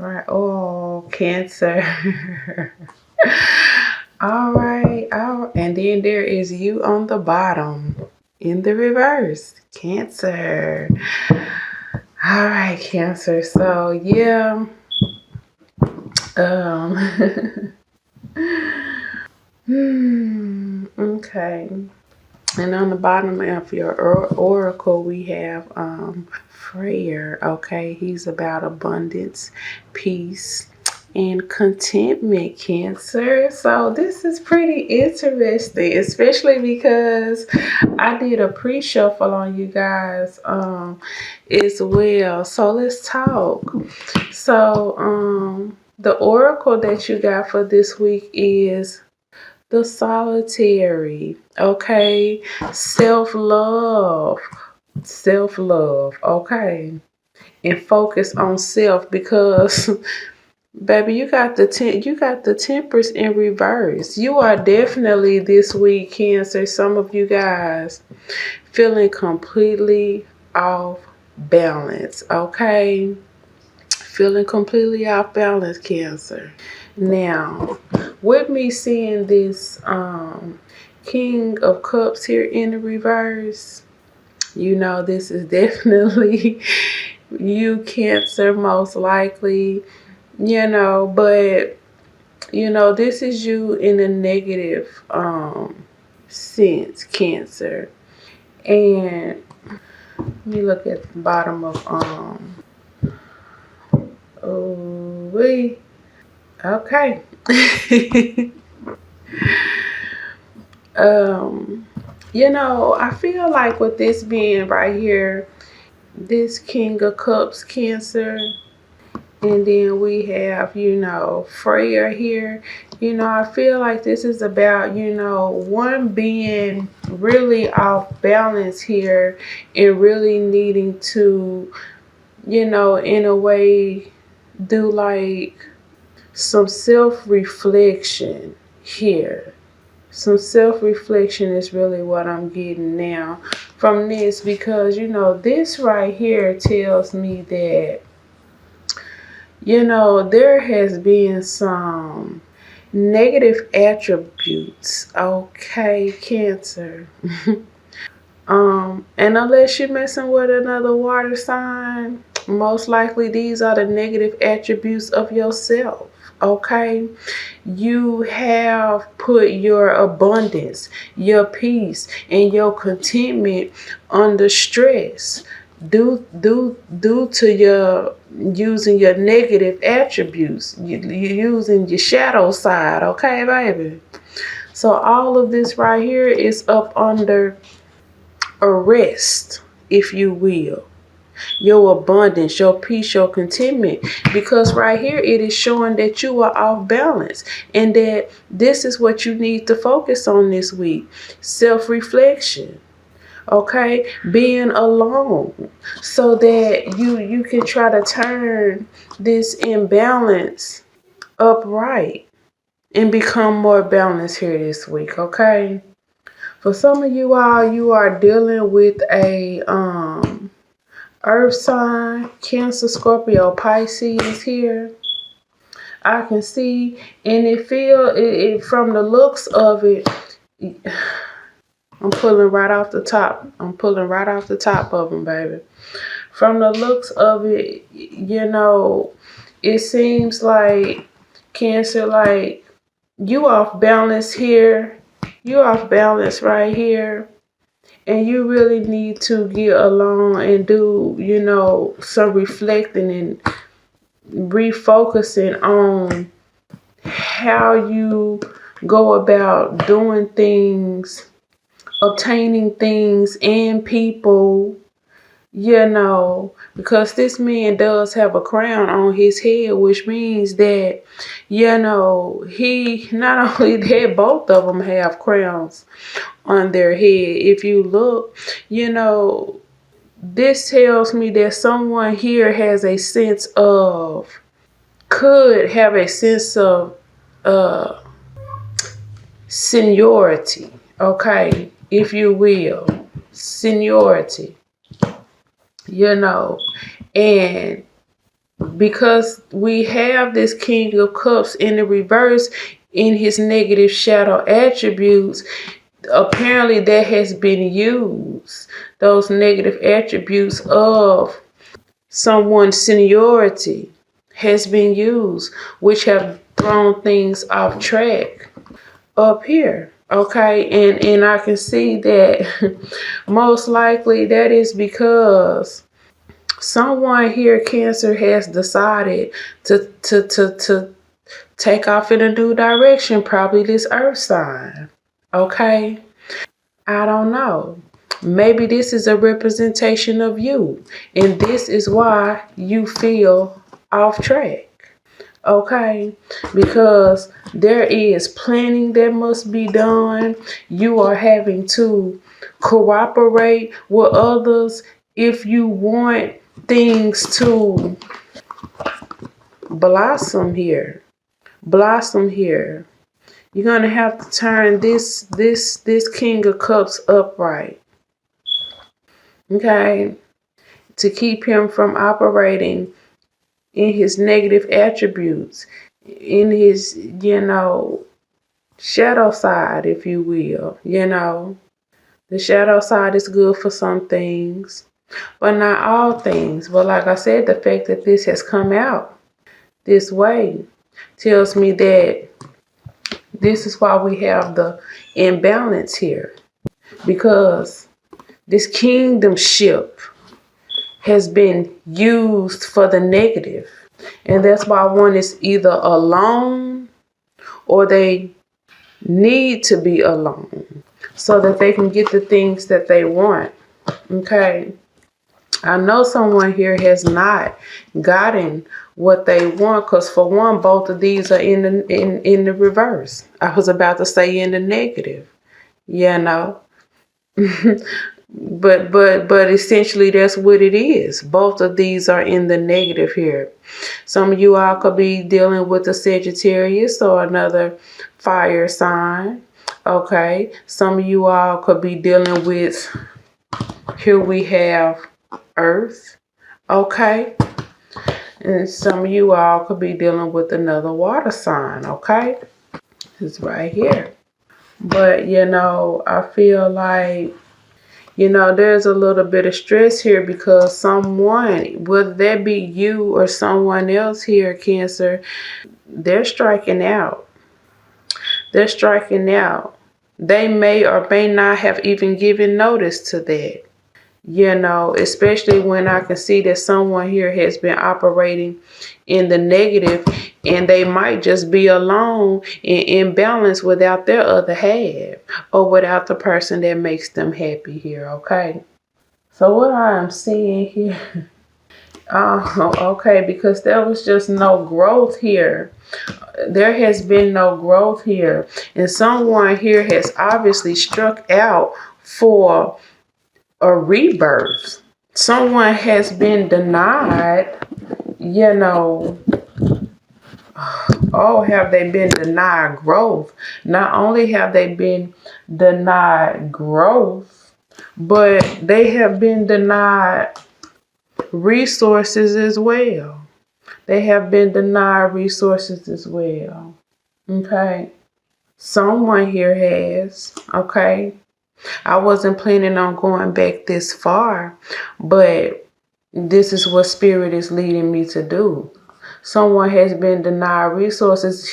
right. Oh, Cancer. All right. And then there is you on the bottom in the reverse. Cancer. All right, Cancer. So, yeah. Um, okay. And on the bottom of your oracle, we have Freyr. Okay, he's about abundance, peace, and contentment, Cancer. So this is pretty interesting, especially because I did a pre-shuffle on you guys as well. So let's talk. So the oracle that you got for this week is the Solitary. Okay, self-love, self-love. Okay, and focus on self because baby, you got the Temperance in reverse. You are definitely this week, Cancer. Some of you guys feeling completely off balance. Okay, feeling completely off balance, Cancer. Now, with me seeing this King of Cups here in the reverse, you know this is definitely you, Cancer, most likely. But this is you in a negative sense, Cancer. And let me look at the bottom of oh wait. Okay. I feel like with this being right here, this King of Cups, Cancer, and then we have, Freya here. I feel like this is about, one being really off balance here and really needing to, in a way, do like some self-reflection here. Some self-reflection is really what I'm getting now from this because, this right here tells me that, there has been some negative attributes. Okay, Cancer. And unless you're messing with another water sign, most likely these are the negative attributes of yourself. Okay, you have put your abundance, your peace, and your contentment under stress due to your using your negative attributes, you using your shadow side. Okay, baby. So all of this right here is up under arrest, if you will. Your abundance, your peace, your contentment, because right here it is showing that you are off balance and that this is what you need to focus on this week. Self-reflection. Okay, being alone so that you can try to turn this imbalance upright and become more balanced here this week. Okay, for some of you all, you are dealing with a earth sign, Cancer, Scorpio, Pisces here. I can see, and it from the looks of it. I'm pulling right off the top. I'm pulling right off the top of them, baby. From the looks of it, it seems like, Cancer, like you off balance here. You off balance right here. And you really need to get along and do, some reflecting and refocusing on how you go about doing things, obtaining things and people, because this man does have a crown on his head, which means that, he not only that, both of them have crowns on their head. If you look, this tells me that someone here has a sense of, could have a sense of seniority, okay, if you will, seniority, and because we have this King of Cups in the reverse in his negative shadow attributes, apparently that has been used. Those negative attributes of someone's seniority has been used, which have thrown things off track up here. Okay, and I can see that most likely that is because someone here, Cancer, has decided to take off in a new direction, probably this earth sign. Okay, I don't know. Maybe this is a representation of you, and this is why you feel off track. Okay, because there is planning that must be done. You are having to cooperate with others if you want things to blossom here. Blossom here. You're gonna have to turn this King of Cups upright. Okay, to keep him from operating in his negative attributes, in his, shadow side, if you will. The shadow side is good for some things, but not all things. But like I said, the fact that this has come out this way tells me that this is why we have the imbalance here, because this kingdomship has been used for the negative. And that's why one is either alone or they need to be alone so that they can get the things that they want. Okay. I know someone here has not gotten what they want, because for one, both of these are in the reverse. I was about to say in the negative. But essentially that's what it is. Both of these are in the negative here. Some of you all could be dealing with a Sagittarius or another fire sign. Okay. Some of you all could be dealing with, here we have Earth. Okay. And some of you all could be dealing with another water sign. Okay. It's right here. But I feel like there's a little bit of stress here because someone, whether that be you or someone else here, Cancer, they're striking out. They're striking out. They may or may not have even given notice to that. Especially when I can see that someone here has been operating in the negative, and they might just be alone and imbalanced without their other half or without the person that makes them happy here. Okay. So what I am seeing here, okay, because there was just no growth here. There has been no growth here. And someone here has obviously struck out for a rebirth. Someone has been denied, have they been denied growth? Not only have they been denied growth, but they have been denied resources as well. They have been denied resources as well. Okay. Someone here has. Okay. I wasn't planning on going back this far, but this is what Spirit is leading me to do. Someone has been denied resources.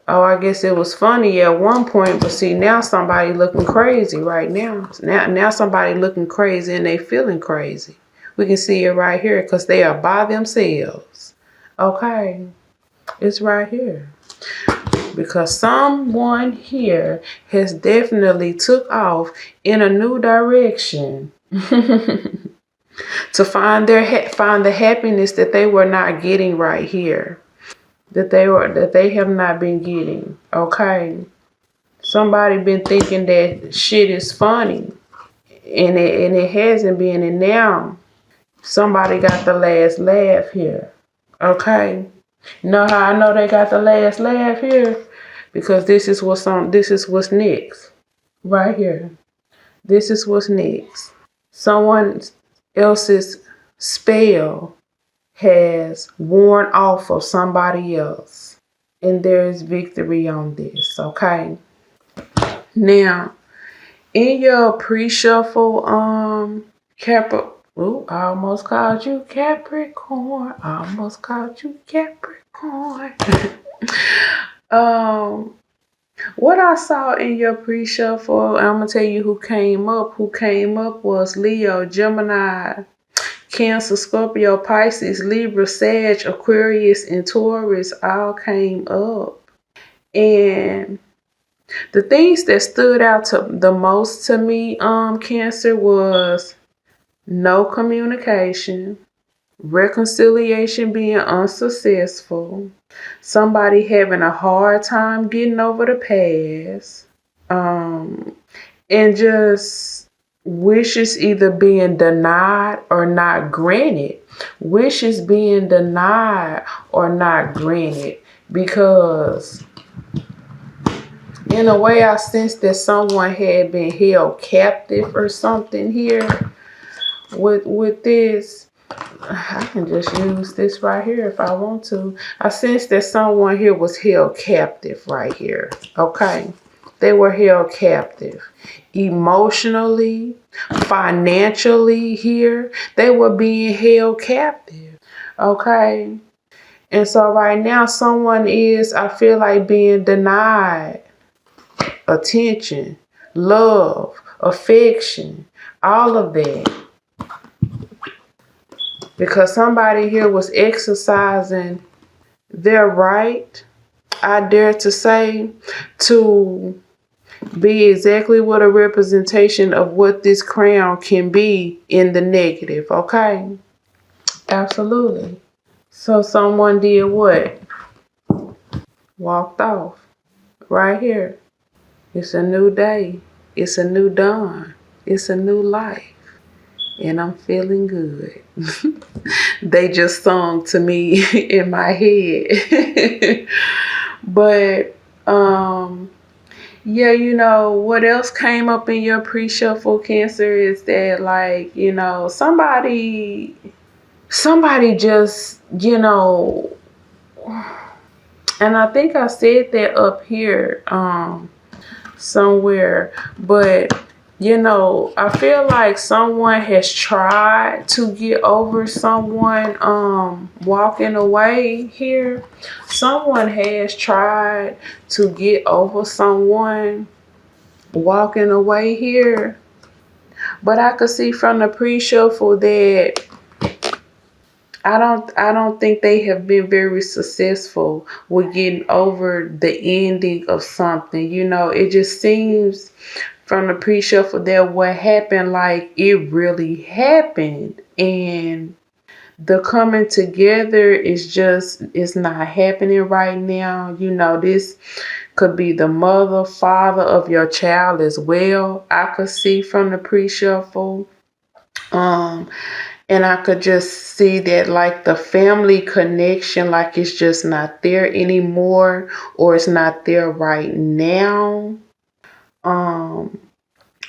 Oh, I guess it was funny at one point, but see, now somebody looking crazy right now. Now somebody looking crazy and they feeling crazy. We can see it right here because they are by themselves. Okay, it's right here. Because someone here has definitely took off in a new direction to find the happiness that they were not getting right here, that they have not been getting. Okay, somebody been thinking that shit is funny, and it hasn't been, and now somebody got the last laugh here. Okay. Know how I know they got the last laugh here? Because this is what's next. Right here. This is what's next. Someone else's spell has worn off of somebody else. And there is victory on this, okay? Now, in your pre-shuffle, Ooh, I almost called you Capricorn. I almost called you Capricorn. What I saw in your pre-shuffle, I'm gonna tell you who came up. Who came up was Leo, Gemini, Cancer, Scorpio, Pisces, Libra, Sag, Aquarius, and Taurus all came up. And the things that stood out to the most to me, Cancer, was no communication, reconciliation being unsuccessful, somebody having a hard time getting over the past, and just wishes either being denied or not granted. Wishes being denied or not granted, because in a way I sense that someone had been held captive or something here with this. I can just use this right here if I want to. I sense that someone here was held captive right here. Okay. They were held captive emotionally, financially here. They were being held captive. Okay. And so right now someone is, I feel like, being denied attention, love, affection, all of that. Because somebody here was exercising their right, I dare to say, to be exactly what a representation of what this crown can be in the negative, okay? Absolutely. So someone did what? Walked off. Right here. It's a new day. It's a new dawn. It's a new life. And I'm feeling good. They just sung to me in my head. But yeah, you know, what else came up in your pre-shuffle, Cancer, is that, like, you know, somebody just, you know, and I think I said that up here somewhere, but you know, I feel like someone has tried to get over someone walking away here. Someone has tried to get over someone walking away here. But I could see from the pre-shuffle that I don't think they have been very successful with getting over the ending of something. You know, it just seems from the pre-shuffle that what happened, like, it really happened, and the coming together is not happening right now. You know, this could be the mother, father of your child as well. I could see from the pre-shuffle. And I could just see that, like, the family connection, like, it's just not there anymore, or it's not there right now.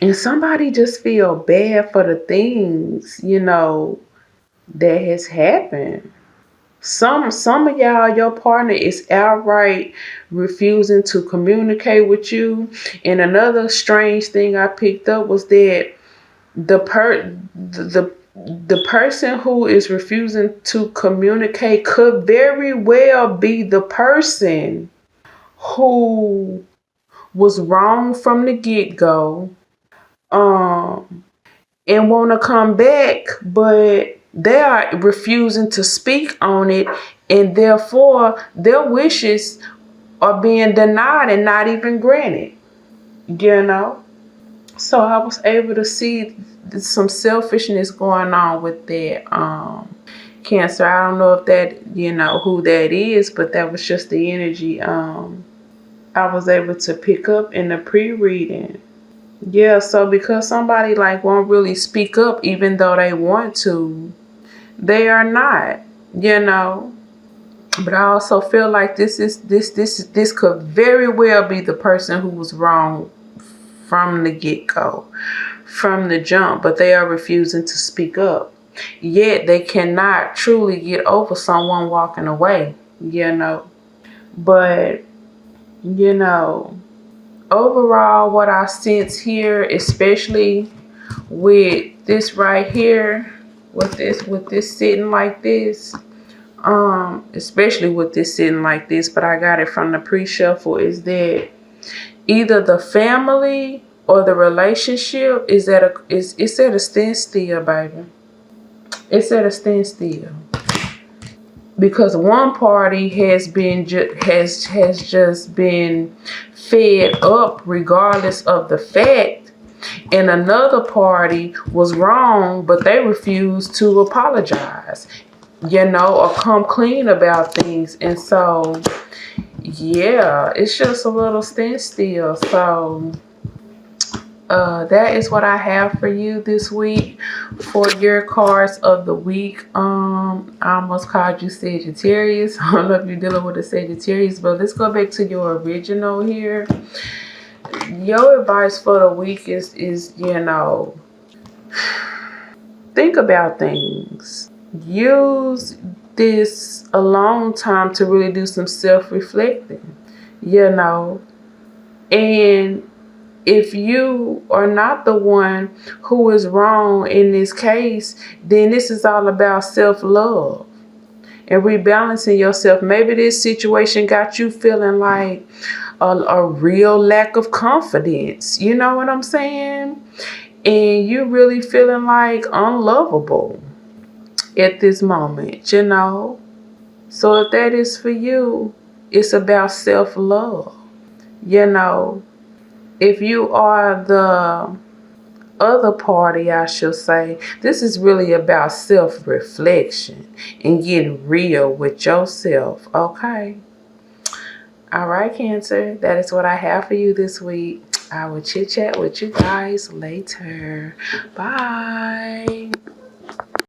And somebody just feel bad for the things, you know, that has happened. Some of y'all, your partner is outright refusing to communicate with you. And another strange thing I picked up was that the person who is refusing to communicate could very well be the person who was wrong from the get-go, and want to come back, but they are refusing to speak on it, and therefore their wishes are being denied and not even granted, you know. So I was able to see some selfishness going on with that Cancer. I don't know if that, you know, who that is, but that was just the energy I was able to pick up in the pre-reading. Yeah, so because somebody, like, won't really speak up even though they want to, they are not, you know. But I also feel like this could very well be the person who was wrong from the get-go, from the jump, but they are refusing to speak up. yet they cannot truly get over someone walking away, But, overall, what I sense here, especially with this right here, with this sitting like this, especially with this sitting like this, but I got it from the pre-shuffle, is that either the family or the relationship is it's at a standstill, baby. It's at a standstill because one party has just been fed up regardless of the fact, and another party was wrong, but they refused to apologize, or come clean about things. And so, yeah, it's just a little standstill. So that is what I have for you this week for your cards of the week. I almost called you Sagittarius. I don't know if you're dealing with a Sagittarius, but let's go back to your original here. Your advice for the week is think about things. Use this alone time to really do some self-reflecting, and if you are not the one who is wrong in this case, then this is all about self-love and rebalancing yourself. Maybe this situation got you feeling like a real lack of confidence. You know what I'm saying? And you really feeling like unlovable at this moment, So if that is for you, it's about self-love, If you are the other party, I should say, this is really about self-reflection and getting real with yourself, okay? All right, Cancer, that is what I have for you this week. I will chit-chat with you guys later. Bye.